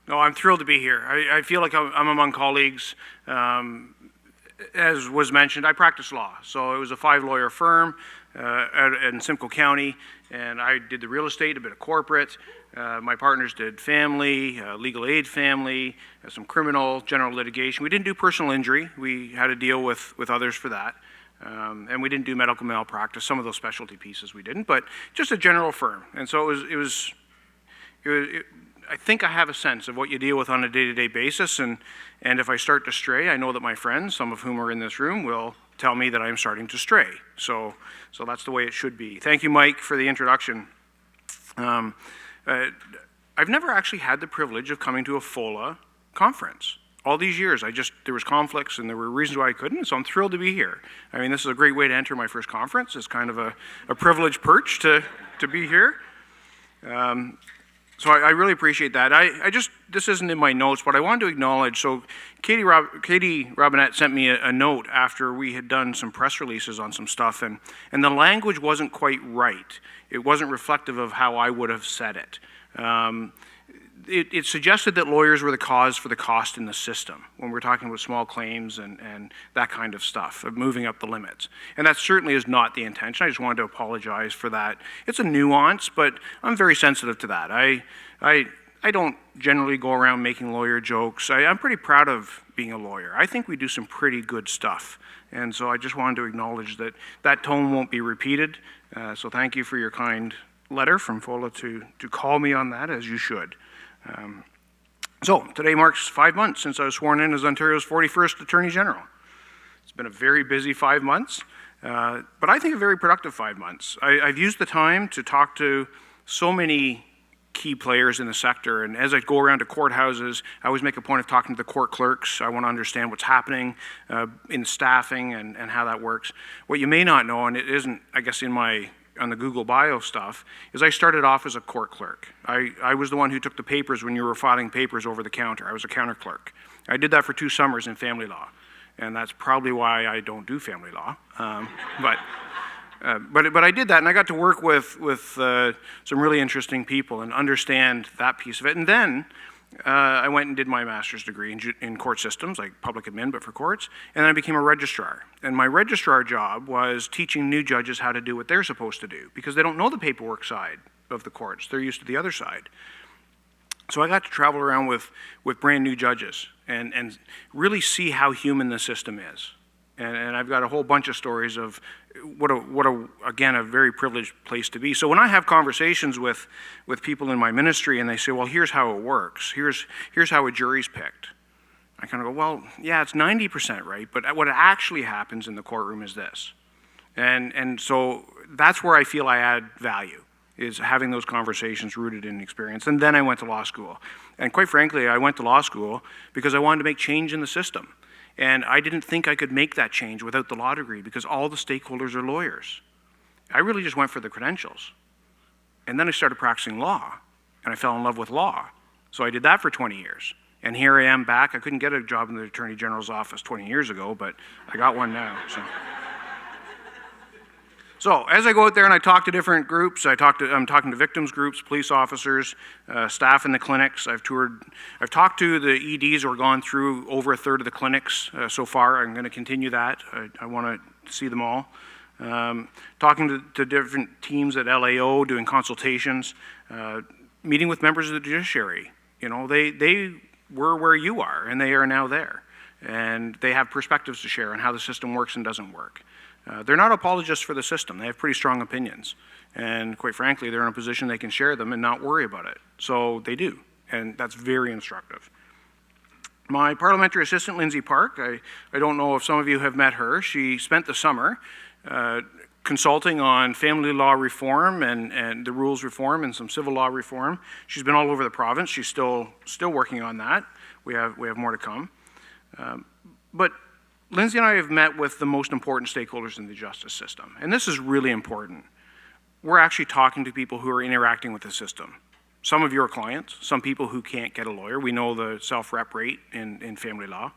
No, I'm thrilled to be here. I feel like I'm among colleagues. As was mentioned, I practice law. So it was a 5-lawyer firm in Simcoe County, and I did the real estate, a bit of corporate. My partners did family, legal aid family, some criminal, general litigation. We didn't do personal injury. We had to deal with others for that. And we didn't do medical malpractice. Some of those specialty pieces we didn't, but just a general firm. And so I think I have a sense of what you deal with on a day-to-day basis, and if I start to stray, I know that my friends, some of whom are in this room, will tell me that I'm starting to stray. So that's the way it should be. Thank you, Mike, for the introduction. I've never actually had the privilege of coming to a FOLA conference. All these years, there was conflicts and there were reasons why I couldn't, so I'm thrilled to be here. I mean, this is a great way to enter my first conference. It's kind of a privileged perch to be here. So I really appreciate that. This isn't in my notes, but I wanted to acknowledge, so Katie Robinette sent me a note after we had done some press releases on some stuff, and the language wasn't quite right. It wasn't reflective of how I would have said it. It suggested that lawyers were the cause for the cost in the system when we're talking about small claims and that kind of stuff, of moving up the limits. And that certainly is not the intention. I just wanted to apologize for that. It's a nuance, but I'm very sensitive to that. I don't generally go around making lawyer jokes. I'm pretty proud of being a lawyer. I think we do some pretty good stuff. And so I just wanted to acknowledge that that tone won't be repeated. So thank you for your kind letter from FOLA to call me on that, as you should. So today marks 5 months since I was sworn in as Ontario's 41st Attorney General. It's been a very busy 5 months, but I think a very productive 5 months. I've used the time to talk to so many key players in the sector, and as I go around to courthouses, I always make a point of talking to the court clerks. I want to understand what's happening in staffing and how that works. What you may not know, and it isn't, I guess, on the Google bio stuff, is I started off as a court clerk. I was the one who took the papers when you were filing papers over the counter. I was a counter clerk. I did that for 2 summers in family law, and that's probably why I don't do family law. But I did that, and I got to work with some really interesting people and understand that piece of it. And then I went and did my master's degree in court systems, like public admin, but for courts, and then I became a registrar. And my registrar job was teaching new judges how to do what they're supposed to do, because they don't know the paperwork side of the courts. They're used to the other side. So I got to travel around with brand new judges and really see how human the system is. And I've got a whole bunch of stories of again, a very privileged place to be. So when I have conversations with people in my ministry and they say, well, here's how it works, here's how a jury's picked, I kind of go, well, yeah, it's 90% right, but what actually happens in the courtroom is this. And so that's where I feel I add value, is having those conversations rooted in experience. And then I went to law school. And quite frankly, I went to law school because I wanted to make change in the system. And I didn't think I could make that change without the law degree, because all the stakeholders are lawyers. I really just went for the credentials. And then I started practicing law, and I fell in love with law. So I did that for 20 years. And here I am back. I couldn't get a job in the Attorney General's office 20 years ago, but I got one now. So as I go out there and I talk to different groups, I'm talking to victims groups, police officers, staff in the clinics. I've talked to the EDs who are gone through over 1/3 of the clinics so far. I'm going to continue that. I want to see them all. Talking to different teams at LAO, doing consultations, meeting with members of the judiciary. You know, they were where you are, and they are now there. And they have perspectives to share on how the system works and doesn't work. They're not apologists for the system. They have pretty strong opinions. And quite frankly, they're in a position they can share them and not worry about it. So they do, and that's very instructive. My parliamentary assistant, Lindsay Park, I don't know if some of you have met her. She spent the summer consulting on family law reform and the rules reform and some civil law reform. She's been all over the province. She's still working on that. We have more to come. But Lindsay and I have met with the most important stakeholders in the justice system, and this is really important. We're actually talking to people who are interacting with the system. Some of your clients, some people who can't get a lawyer. We know the self-rep rate in family law.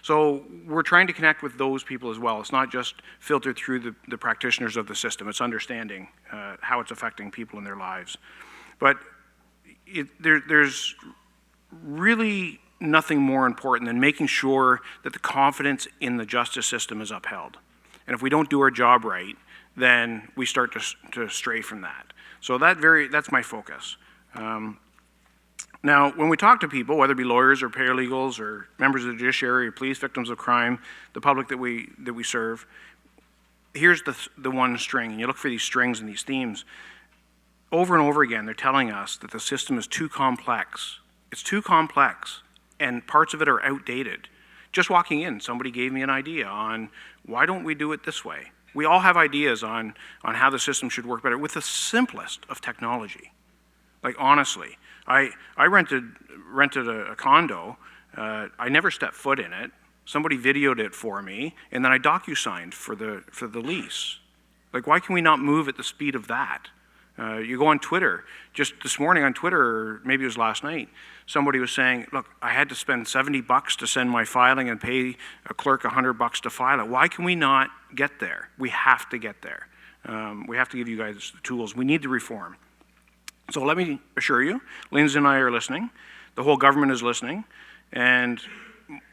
So we're trying to connect with those people as well. It's not just filtered through the practitioners of the system. It's understanding how it's affecting people in their lives. But there's really nothing more important than making sure that the confidence in the justice system is upheld. And if we don't do our job right, then we start to stray from that. So that's my focus. Now, when we talk to people, whether it be lawyers or paralegals or members of the judiciary or police, victims of crime, the public that we serve, here's the one string, and you look for these strings and these themes. Over and over again, they're telling us that the system is too complex. It's too complex, and parts of it are outdated. Just walking in, somebody gave me an idea on why don't we do it this way? We all have ideas on how the system should work better with the simplest of technology. Like, honestly, I rented a condo. I never stepped foot in it. Somebody videoed it for me, and then I docu-signed for the lease. Like, why can we not move at the speed of that? You go on Twitter, just this morning on Twitter, or maybe it was last night, somebody was saying, look, I had to spend $70 to send my filing and pay a clerk $100 to file it. Why can we not get there? We have to get there. We have to give you guys the tools. We need to reform. So let me assure you, Lindsay and I are listening. The whole government is listening. And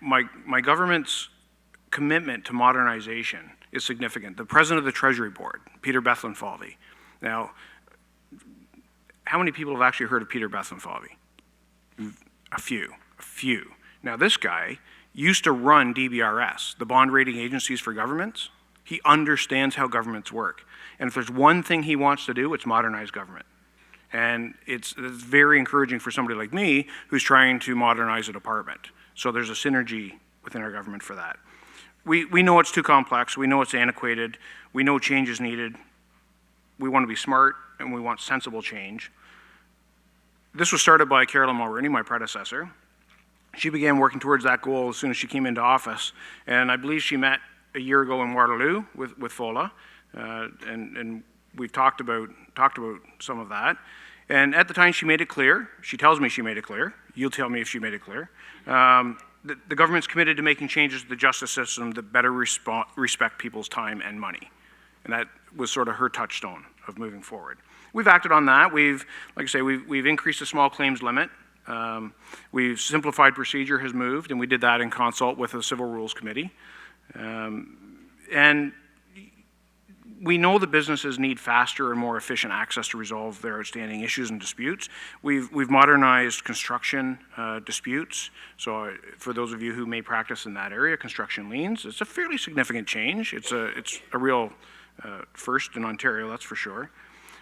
my government's commitment to modernization is significant. The president of the Treasury Board, Peter Bethlenfalvy. Now, how many people have actually heard of Peter Bethlenfalvy? A few. Now, this guy used to run DBRS, the bond rating agencies for governments. He understands how governments work. And if there's one thing he wants to do, it's modernize government. And it's very encouraging for somebody like me who's trying to modernize a department. So there's a synergy within our government for that. We know it's too complex. We know it's antiquated. We know change is needed. We want to be smart, and we want sensible change. This was started by Carolyn Mulroney, my predecessor. She began working towards that goal as soon as she came into office, and I believe she met a year ago in Waterloo with FOLA, and we've talked about some of that. And at the time, she made it clear. She tells me she made it clear. You'll tell me if she made it clear. The government's committed to making changes to the justice system that better respect people's time and money. And that was sort of her touchstone of moving forward. We've acted on that. Like I say, we've increased the small claims limit. We've simplified procedure has moved, and we did that in consult with the Civil Rules Committee. And we know that businesses need faster and more efficient access to resolve their outstanding issues and disputes. We've modernized construction disputes. So for those of you who may practice in that area, construction liens, it's a fairly significant change. It's a real first in Ontario, that's for sure.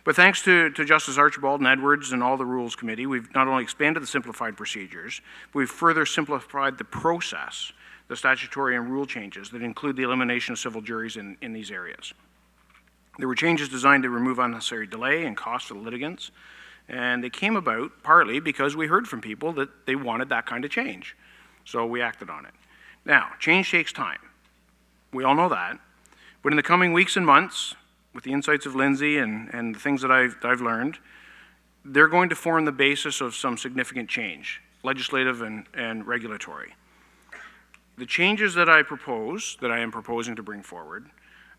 But thanks to Justice Archibald and Edwards and all the Rules Committee, we've not only expanded the simplified procedures, but we've further simplified the process, the statutory and rule changes that include the elimination of civil juries in these areas. There were changes designed to remove unnecessary delay and cost for the litigants, and they came about partly because we heard from people that they wanted that kind of change. So we acted on it. Now, change takes time. We all know that. But in the coming weeks and months, with the insights of Lindsay and the things that I've learned, they're going to form the basis of some significant change, legislative and regulatory. The changes that I am proposing to bring forward,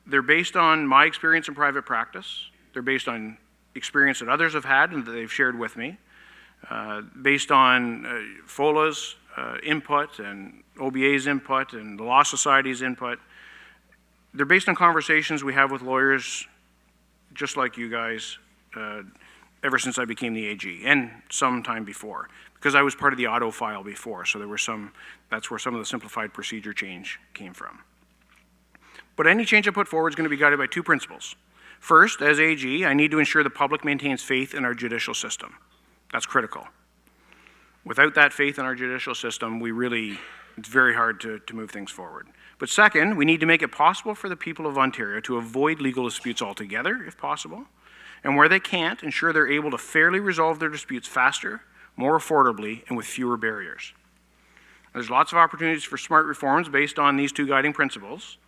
they're based on my experience in private practice. They're based on experience that others have had and that they've shared with me, based on FOLA's input and OBA's input and the Law Society's input. They're based on conversations we have with lawyers just like you guys ever since I became the AG and some time before, because I was part of the auto file before, so that's where some of the simplified procedure change came from. But any change I put forward is going to be guided by two principles. First, as AG, I need to ensure the public maintains faith in our judicial system. That's critical. Without that faith in our judicial system, it's very hard to move things forward. But second, we need to make it possible for the people of Ontario to avoid legal disputes altogether, if possible, and where they can't, ensure they're able to fairly resolve their disputes faster, more affordably, and with fewer barriers. There's lots of opportunities for smart reforms based on these two guiding principles,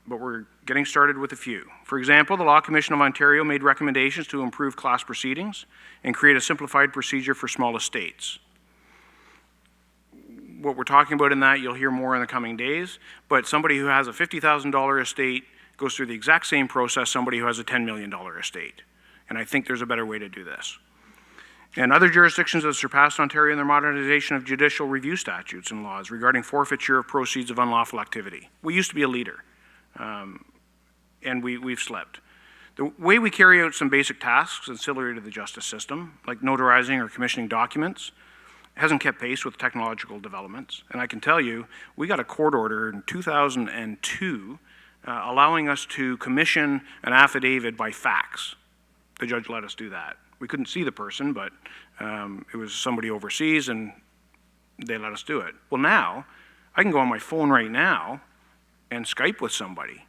but we're getting started with a few. For example, the Law Commission of Ontario made recommendations to improve class proceedings and create a simplified procedure for small estates. What we're talking about in that, you'll hear more in the coming days, but somebody who has a $50,000 estate goes through the exact same process somebody who has a $10 million estate. And I think there's a better way to do this. And other jurisdictions have surpassed Ontario in their modernization of judicial review statutes and laws regarding forfeiture of proceeds of unlawful activity. We used to be a leader, and we've slipped. The way we carry out some basic tasks ancillary to the justice system, like notarizing or commissioning documents, hasn't kept pace with technological developments. And I can tell you, we got a court order in 2002 allowing us to commission an affidavit by fax. The judge let us do that. We couldn't see the person, but it was somebody overseas, and they let us do it. Well, now, I can go on my phone right now and Skype with somebody,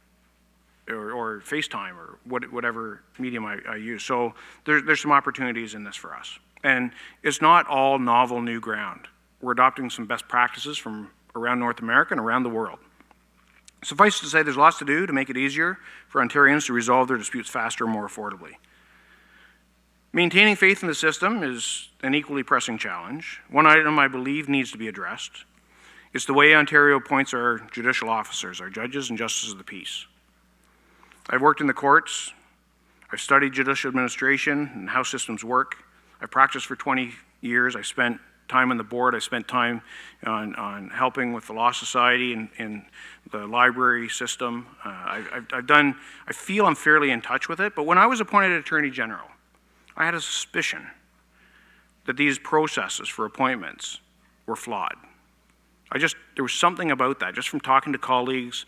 or FaceTime, or whatever medium I use. So there's some opportunities in this for us. And it's not all novel new ground. We're adopting some best practices from around North America and around the world. Suffice to say, there's lots to do to make it easier for Ontarians to resolve their disputes faster and more affordably. Maintaining faith in the system is an equally pressing challenge. One item I believe needs to be addressed is the way Ontario appoints our judicial officers, our judges and justices of the peace. I've worked in the courts, I've studied judicial administration and how systems work. I've practiced for 20 years, I spent time on the board, I spent time on helping with the Law Society and the library system. I feel I'm fairly in touch with it, but when I was appointed Attorney General, I had a suspicion that these processes for appointments were flawed. There was something about that, just from talking to colleagues,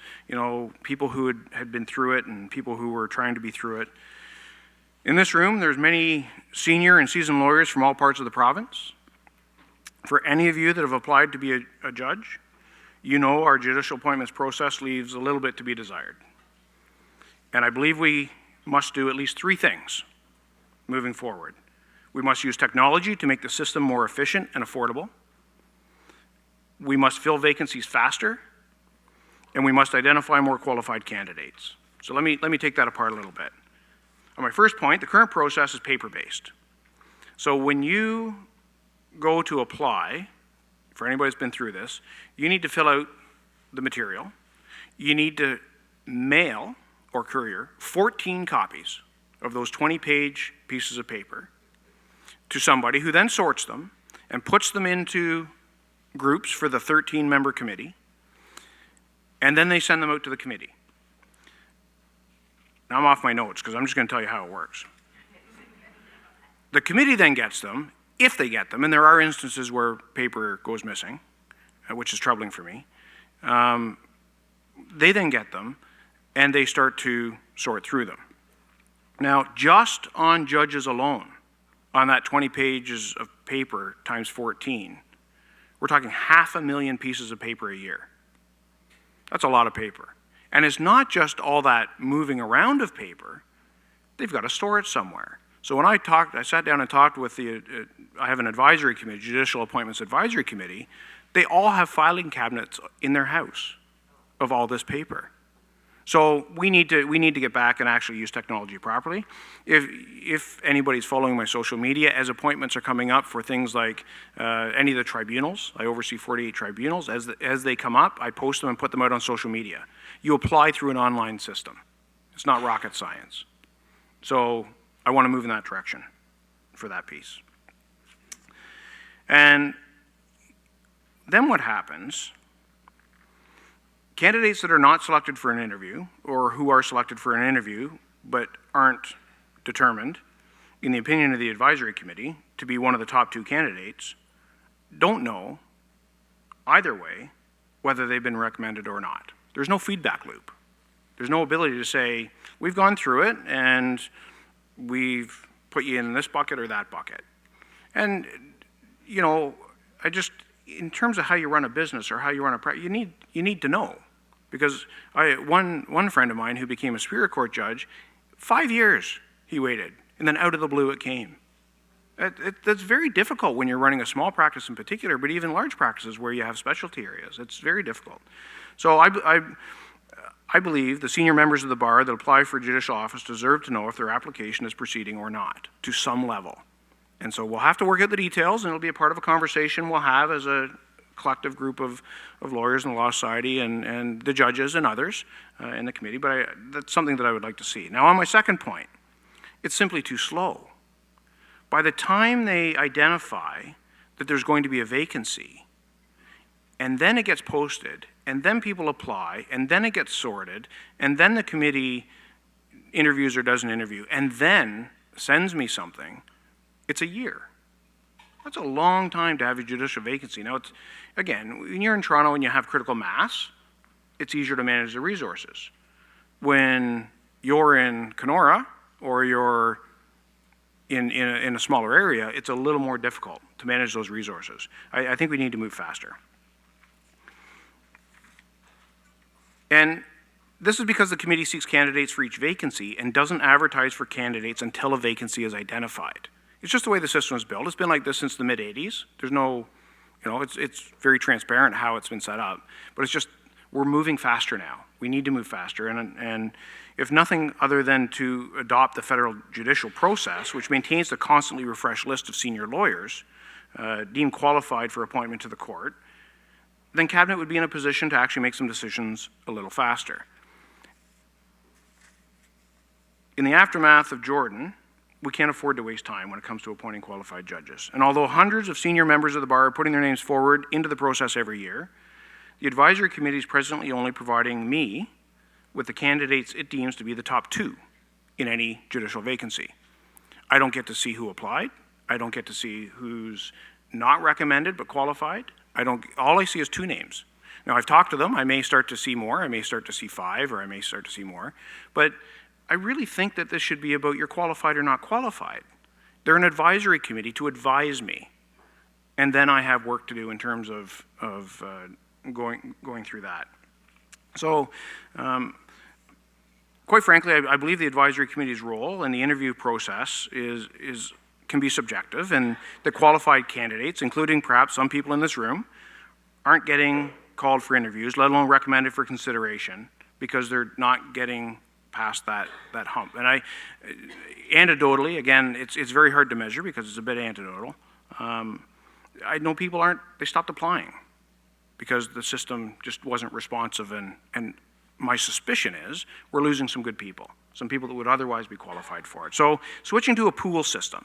people who had been through it and people who were trying to be through it. In this room, there's many senior and seasoned lawyers from all parts of the province. For any of you that have applied to be a judge, our judicial appointments process leaves a little bit to be desired. And I believe we must do at least 3 things moving forward. We must use technology to make the system more efficient and affordable. We must fill vacancies faster, and we must identify more qualified candidates. So let me take that apart a little bit. On my first point, the current process is paper-based. So when you go to apply, for anybody that's been through this, you need to fill out the material. You need to mail or courier 14 copies of those 20-page pieces of paper to somebody who then sorts them and puts them into groups for the 13-member committee, and then they send them out to the committee. Now I'm off my notes because I'm just going to tell you how it works. The committee then gets them, if they get them, and there are instances where paper goes missing, which is troubling for me. They then get them, and they start to sort through them. Now, just on judges alone, on that 20 pages of paper times 14, we're talking 500,000 pieces of paper a year. That's a lot of paper. And it's not just all that moving around of paper, they've got to store it somewhere. So when I sat down and talked with I have an advisory committee, Judicial Appointments Advisory Committee, they all have filing cabinets in their house of all this paper. So we need to get back and actually use technology properly. If anybody's following my social media, as appointments are coming up for things like any of the tribunals, I oversee 48 tribunals, as they come up, I post them and put them out on social media. You apply through an online system. It's not rocket science. So I want to move in that direction for that piece. And then what happens? Candidates that are not selected for an interview, or who are selected for an interview but aren't determined, in the opinion of the advisory committee, to be one of the top 2 candidates, don't know, either way, whether they've been recommended or not. There's no feedback loop. There's no ability to say, we've gone through it and we've put you in this bucket or that bucket. And, in terms of how you run a business or how you run a practice, you need to know. Because one friend of mine who became a Superior Court judge, 5 years he waited, and then out of the blue it came. That's very difficult when you're running a small practice in particular, but even large practices where you have specialty areas. It's very difficult. So I believe the senior members of the bar that apply for judicial office deserve to know if their application is proceeding or not, to some level. And so we'll have to work out the details, and it'll be a part of a conversation we'll have as a collective group of lawyers in the Law Society and the judges and others in the committee, but that's something that I would like to see. Now, on my second point, it's simply too slow. By the time they identify that there's going to be a vacancy, and then it gets posted, and then people apply, and then it gets sorted, and then the committee interviews or does an interview, and then sends me something, it's a year. That's a long time to have a judicial vacancy. Now, it's, again, when you're in Toronto and you have critical mass, it's easier to manage the resources. When you're in Kenora or you're in a smaller area, it's a little more difficult to manage those resources. I think we need to move faster. And this is because the committee seeks candidates for each vacancy and doesn't advertise for candidates until a vacancy is identified. It's just the way the system is built. It's been like this since the mid-'80s. There's no, it's very transparent how it's been set up. But it's just, we're moving faster now. We need to move faster. And if nothing other than to adopt the federal judicial process, which maintains the constantly refreshed list of senior lawyers deemed qualified for appointment to the court, then Cabinet would be in a position to actually make some decisions a little faster. In the aftermath of Jordan, we can't afford to waste time when it comes to appointing qualified judges. And although hundreds of senior members of the bar are putting their names forward into the process every year, the advisory committee is presently only providing me with the candidates it deems to be the top 2 in any judicial vacancy. I don't get to see who applied. I don't get to see who's not recommended but qualified. All I see is 2 names. Now, I've talked to them. I may start to see more. I may start to see 5, or I may start to see more. But I really think that this should be about you're qualified or not qualified. They're an advisory committee to advise me. And then I have work to do in terms of going through that. So, quite frankly, I believe the advisory committee's role in the interview process can be subjective, and the qualified candidates, including perhaps some people in this room, aren't getting called for interviews, let alone recommended for consideration, because they're not getting past that hump. And anecdotally, again, it's very hard to measure because it's a bit anecdotal. I know people they stopped applying because the system just wasn't responsive, and my suspicion is we're losing some good people, some people that would otherwise be qualified for it. So switching to a pool system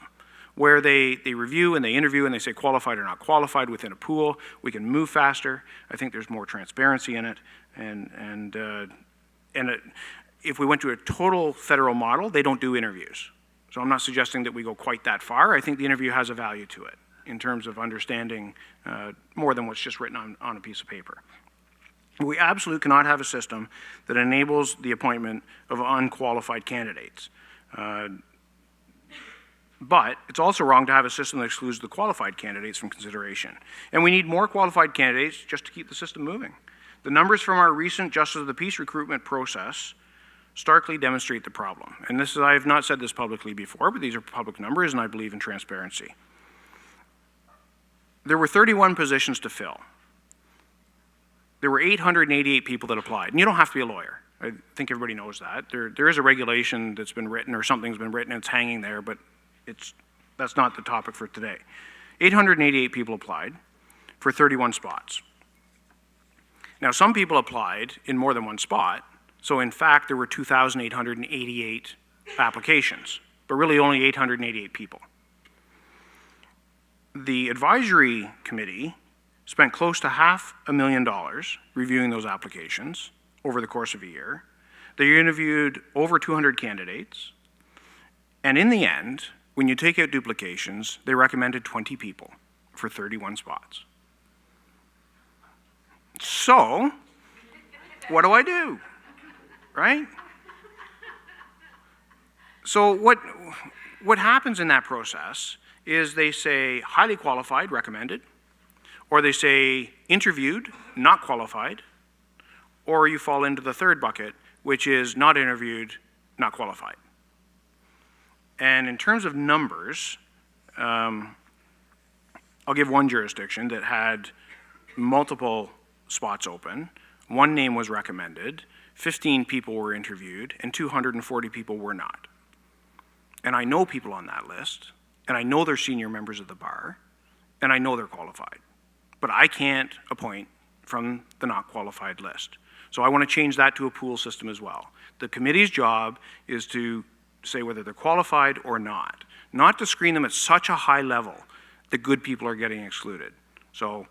where they review and they interview and they say qualified or not qualified within a pool, we can move faster. I think there's more transparency in it, if we went to a total federal model, they don't do interviews. So I'm not suggesting that we go quite that far. I think the interview has a value to it in terms of understanding more than what's just written on a piece of paper. We absolutely cannot have a system that enables the appointment of unqualified candidates. But it's also wrong to have a system that excludes the qualified candidates from consideration. And we need more qualified candidates just to keep the system moving. The numbers from our recent Justice of the Peace recruitment process starkly demonstrate the problem. And I have not said this publicly before, but these are public numbers, and I believe in transparency. There were 31 positions to fill. There were 888 people that applied. And you don't have to be a lawyer. I think everybody knows that. There is a regulation that's been written, or something's been written, and it's hanging there, but that's not the topic for today. 888 people applied for 31 spots. Now, some people applied in more than one spot, so in fact, there were 2,888 applications, but really only 888 people. The advisory committee spent close to $500,000 reviewing those applications over the course of a year. They interviewed over 200 candidates, and in the end, when you take out duplications, they recommended 20 people for 31 spots. So, what do? Right? So what happens in that process is they say highly qualified, recommended, or they say interviewed, not qualified, or you fall into the third bucket, which is not interviewed, not qualified. And in terms of numbers, I'll give one jurisdiction that had multiple spots open. One name was recommended, 15 people were interviewed, and 240 people were not. And I know people on that list, and I know they're senior members of the bar, and I know they're qualified. But I can't appoint from the not qualified list. So I want to change that to a pool system as well. The committee's job is to say whether they're qualified or not to screen them at such a high level that good people are getting excluded. So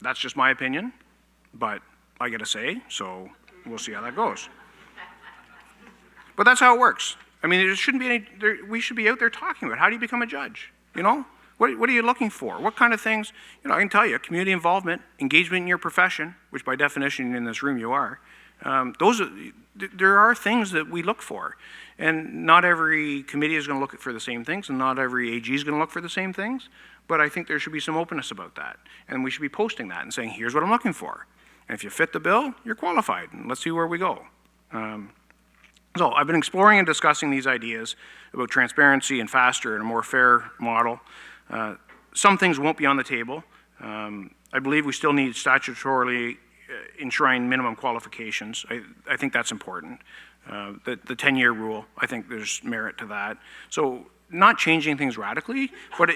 that's just my opinion, but I get a say, so we'll see how that goes. But that's how it works. I mean, there shouldn't be any, we should be out there talking about how do you become a judge, you know? What are you looking for? What kind of things, you know, I can tell you, community involvement, engagement in your profession, which by definition in this room you are, there are things that we look for. And not every committee is going to look for the same things, and not every AG is going to look for the same things, but I think there should be some openness about that. And we should be posting that and saying, here's what I'm looking for. And if you fit the bill, you're qualified, and let's see where we go. So I've been exploring and discussing these ideas about transparency and faster and a more fair model. Some things won't be on the table. I believe we still need statutorily enshrined minimum qualifications. I think that's important. The 10-year rule, I think there's merit to that. So not changing things radically, but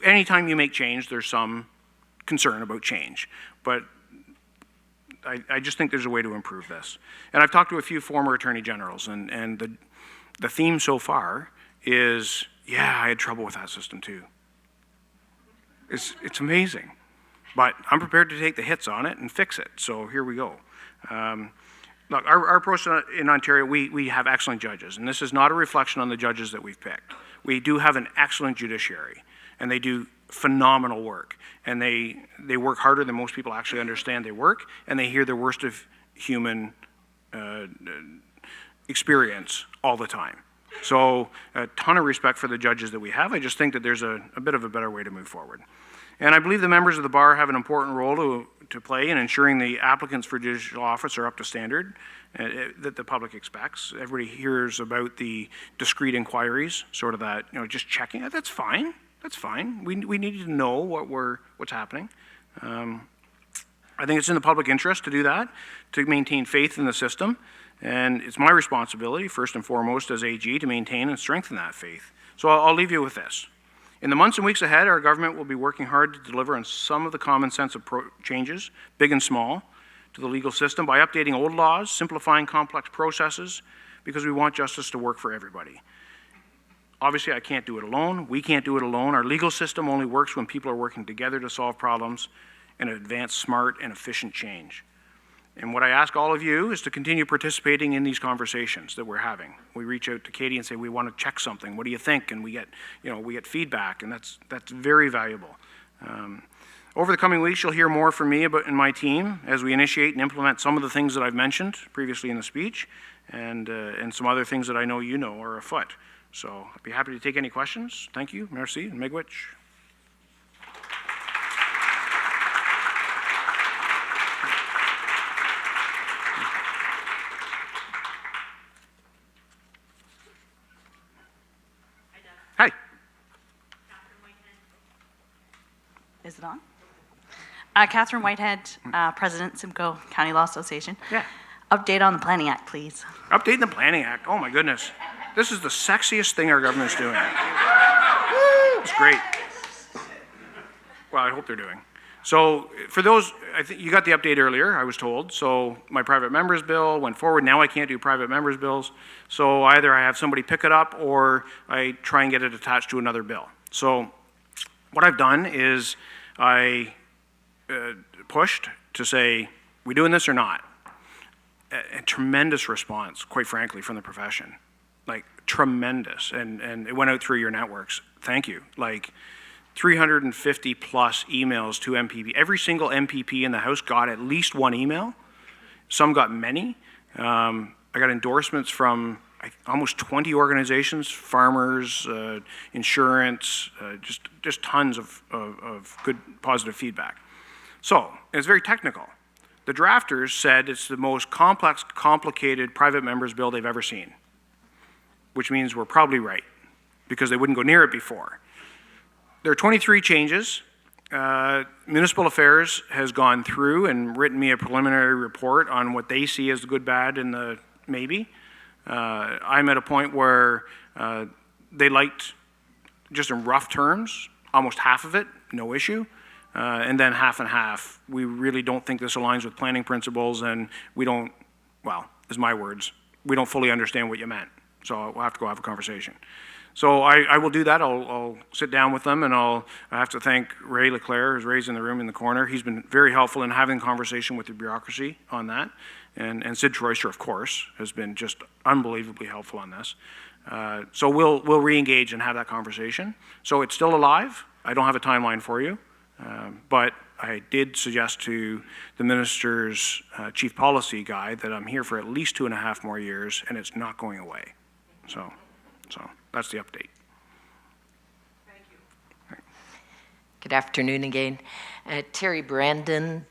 anytime you make change, there's some concern about change. But I just think there's a way to improve this. And I've talked to a few former attorney generals, and the theme so far is, yeah, I had trouble with that system too. It's amazing. But I'm prepared to take the hits on it and fix it, so here we go. Look, our approach in Ontario, we have excellent judges, and this is not a reflection on the judges that we've picked. We do have an excellent judiciary, and they do phenomenal work, and they work harder than most people actually understand they work, and they hear the worst of human experience all the time. So a ton of respect for the judges that we have. I just think that there's a bit of a better way to move forward. And I believe the members of the bar have an important role to play in ensuring the applicants for judicial office are up to standard that the public expects. Everybody hears about the discrete inquiries, sort of that, you know, just checking. That's fine. That's fine. We need to know what's happening. I think it's in the public interest to do that, to maintain faith in the system. And it's my responsibility, first and foremost, as AG, to maintain and strengthen that faith. So I'll leave you with this. In the months and weeks ahead, our government will be working hard to deliver on some of the common sense changes, big and small, to the legal system by updating old laws, simplifying complex processes, because we want justice to work for everybody. Obviously, I can't do it alone. We can't do it alone. Our legal system only works when people are working together to solve problems and advance smart and efficient change. And what I ask all of you is to continue participating in these conversations that we're having. We reach out to Katie and say, we want to check something. What do you think? And we get feedback, and that's very valuable. Over the coming weeks, you'll hear more from me and my team as we initiate and implement some of the things that I've mentioned previously in the speech, and some other things that I know you know are afoot. So I'd be happy to take any questions. Thank you. Merci and miigwech. Hi. Is it on? Catherine Whitehead, President, Simcoe County Law Association. Yeah. Update on the Planning Act, please. Update the Planning Act. Oh my goodness. This is the sexiest thing our government's doing. It's great. Well, I hope they're doing. So for those, I think you got the update earlier, I was told. So my private members bill went forward. Now I can't do private members bills. So either I have somebody pick it up or I try and get it attached to another bill. So what I've done is I pushed to say, we doing this or not? A tremendous response, quite frankly, from the profession. Like, tremendous. And it went out through your networks. Thank you. Like, 350 plus emails to MPP. Every single MPP in the House got at least one email. Some got many. I got endorsements from almost 20 organizations, farmers, insurance, just tons of good, positive feedback. So, it's very technical. The drafters said it's the most complex, complicated private members bill they've ever seen, which means we're probably right, because they wouldn't go near it before. There are 23 changes. Municipal Affairs has gone through and written me a preliminary report on what they see as the good, bad, and the maybe. I'm at a point where they liked, just in rough terms, almost half of it, no issue. And then half and half. We really don't think this aligns with planning principles, and we don't, well, is my words, we don't fully understand what you meant. So we'll have to go have a conversation. So I will do that. I'll sit down with them, and I have to thank Ray Leclerc, who's Ray's in the room in the corner. He's been very helpful in having a conversation with the bureaucracy on that. And Sid Troyster, of course, has been just unbelievably helpful on this. So we'll re-engage and have that conversation. So it's still alive. I don't have a timeline for you, but I did suggest to the minister's chief policy guy that I'm here for at least 2.5 more years, and it's not going away. So that's the update. Thank you. Good afternoon again. Terry Brandon,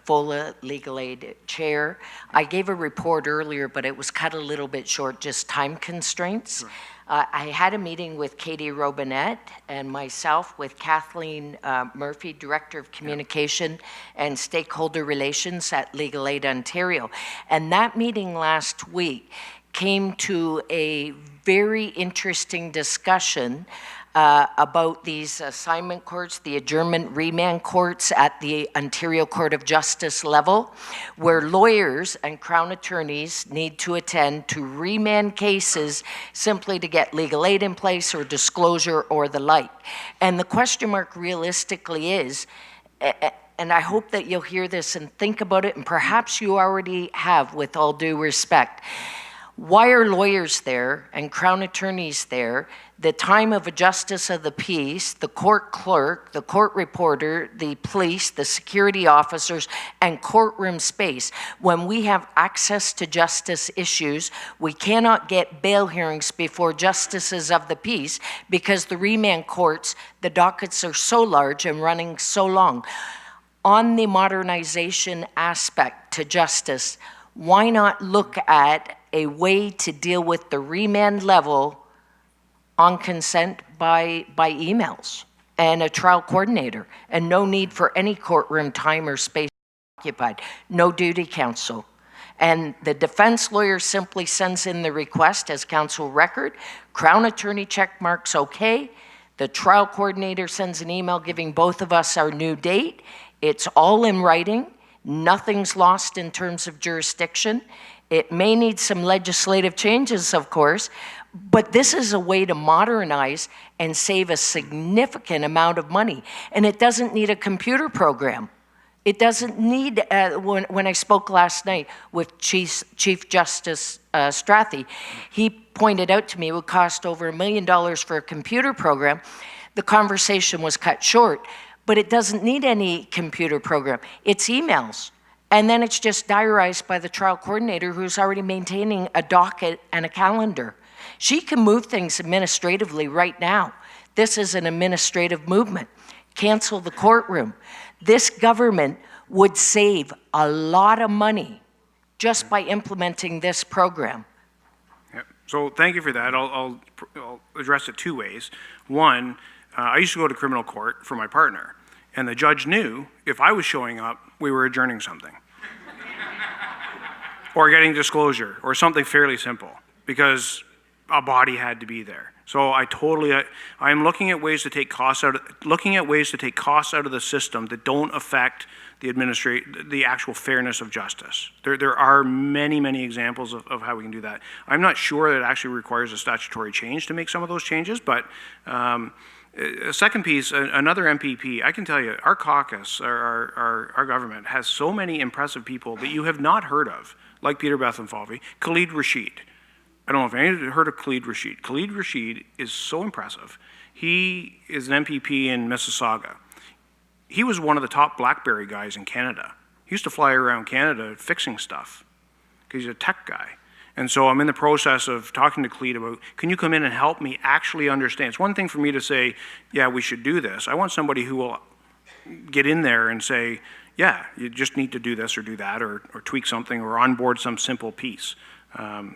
FOLA Legal Aid Chair. I gave a report earlier, but it was cut a little bit short, just time constraints. Sure. I had a meeting with Katie Robinette and myself with Kathleen Murphy, Director of Communication and Stakeholder Relations at Legal Aid Ontario. And that meeting last week came to a very interesting discussion about these assignment courts, the adjournment remand courts at the Ontario Court of Justice level, where lawyers and Crown attorneys need to attend to remand cases simply to get legal aid in place or disclosure or the like. And the question mark realistically is, and I hope that you'll hear this and think about it, and perhaps you already have, with all due respect, why are lawyers there and Crown attorneys there the time of a justice of the peace, the court clerk, the court reporter, the police, the security officers, and courtroom space? When we have access to justice issues, we cannot get bail hearings before justices of the peace because the remand courts, the dockets are so large and running so long. On the modernization aspect to justice, why not look at a way to deal with the remand level on consent by emails and a trial coordinator, and no need for any courtroom time or space occupied, no duty counsel. And the defense lawyer simply sends in the request as counsel record, Crown attorney check marks okay, the trial coordinator sends an email giving both of us our new date, it's all in writing, nothing's lost in terms of jurisdiction. It may need some legislative changes, of course, but this is a way to modernize and save a significant amount of money. And it doesn't need a computer program. It doesn't need, when I spoke last night with Chief Justice Strathy, he pointed out to me it would cost over $1 million for a computer program. The conversation was cut short, but it doesn't need any computer program. It's emails. And then it's just diarized by the trial coordinator who's already maintaining a docket and a calendar. She can move things administratively right now. This is an administrative movement. Cancel the courtroom. This government would save a lot of money just by implementing this program. Yep. So thank you for that. I'll address it 2 ways. One, I used to go to criminal court for my partner, and the judge knew if I was showing up, we were adjourning something. Or getting disclosure, or something fairly simple, because a body had to be there. So I'm looking at ways to take costs out of the system that don't affect the actual fairness of justice. There are many examples of how we can do that. I'm not sure that it actually requires a statutory change to make some of those changes, but a second piece, another MPP, I can tell you, our caucus, our government has so many impressive people that you have not heard of, like Peter Bethenfalvey, Khalid Rashid. I don't know if any of you have heard of Khalid Rashid. Khalid Rashid is so impressive. He is an MPP in Mississauga. He was one of the top BlackBerry guys in Canada. He used to fly around Canada fixing stuff because he's a tech guy. And so I'm in the process of talking to Khalid about, can you come in and help me actually understand? It's one thing for me to say, yeah, we should do this. I want somebody who will get in there and say, yeah, you just need to do this or do that or tweak something or onboard some simple piece.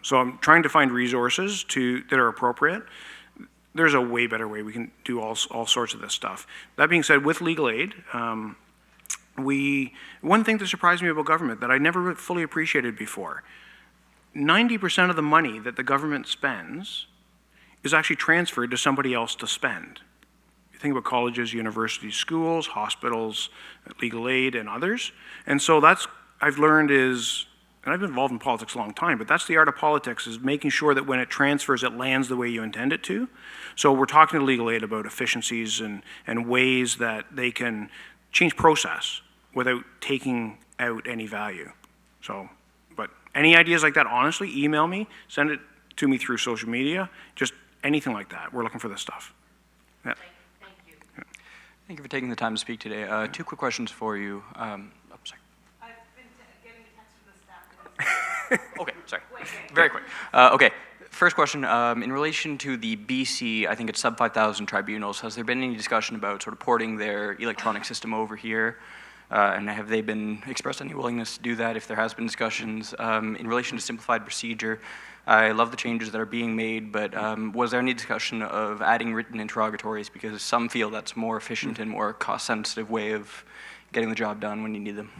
So I'm trying to find resources that are appropriate. There's a way better way we can do all sorts of this stuff. That being said, with legal aid, one thing that surprised me about government that I never fully appreciated before, 90% of the money that the government spends is actually transferred to somebody else to spend. You think about colleges, universities, schools, hospitals, legal aid, and others. And so I've learned is and I've been involved in politics a long time, but that's the art of politics, is making sure that when it transfers, it lands the way you intend it to. So we're talking to legal aid about efficiencies and ways that they can change process without taking out any value. So, but any ideas like that, honestly, email me, send it to me through social media, just anything like that. We're looking for this stuff. Yeah. Thank you for taking the time to speak today. 2 quick questions for you. Sorry. I've been getting a text from the staff. Okay, sorry. Very quick. Okay, first question. In relation to the BC, I think it's sub 5,000 tribunals, has there been any discussion about sort of porting their electronic system over here? And have they been expressed any willingness to do that if there has been discussions? In relation to simplified procedure, I love the changes that are being made, but was there any discussion of adding written interrogatories, because some feel that's more efficient and more cost-sensitive way of getting the job done when you need them?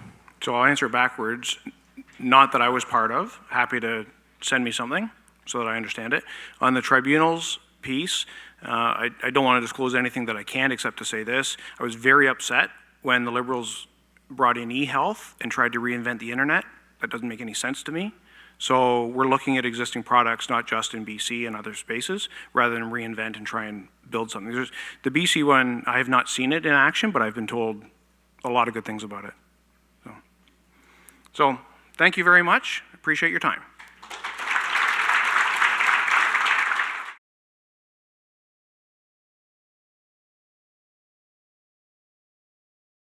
So I'll answer it backwards. Not that I was part of. Happy to send me something so that I understand it. On the tribunals piece, I don't want to disclose anything that I can't, except to say this. I was very upset when the Liberals brought in e-health and tried to reinvent the internet. That doesn't make any sense to me. So we're looking at existing products, not just in BC and other spaces, rather than reinvent and try and build something. The BC one, I have not seen it in action, but I've been told a lot of good things about it. So thank you very much. Appreciate your time.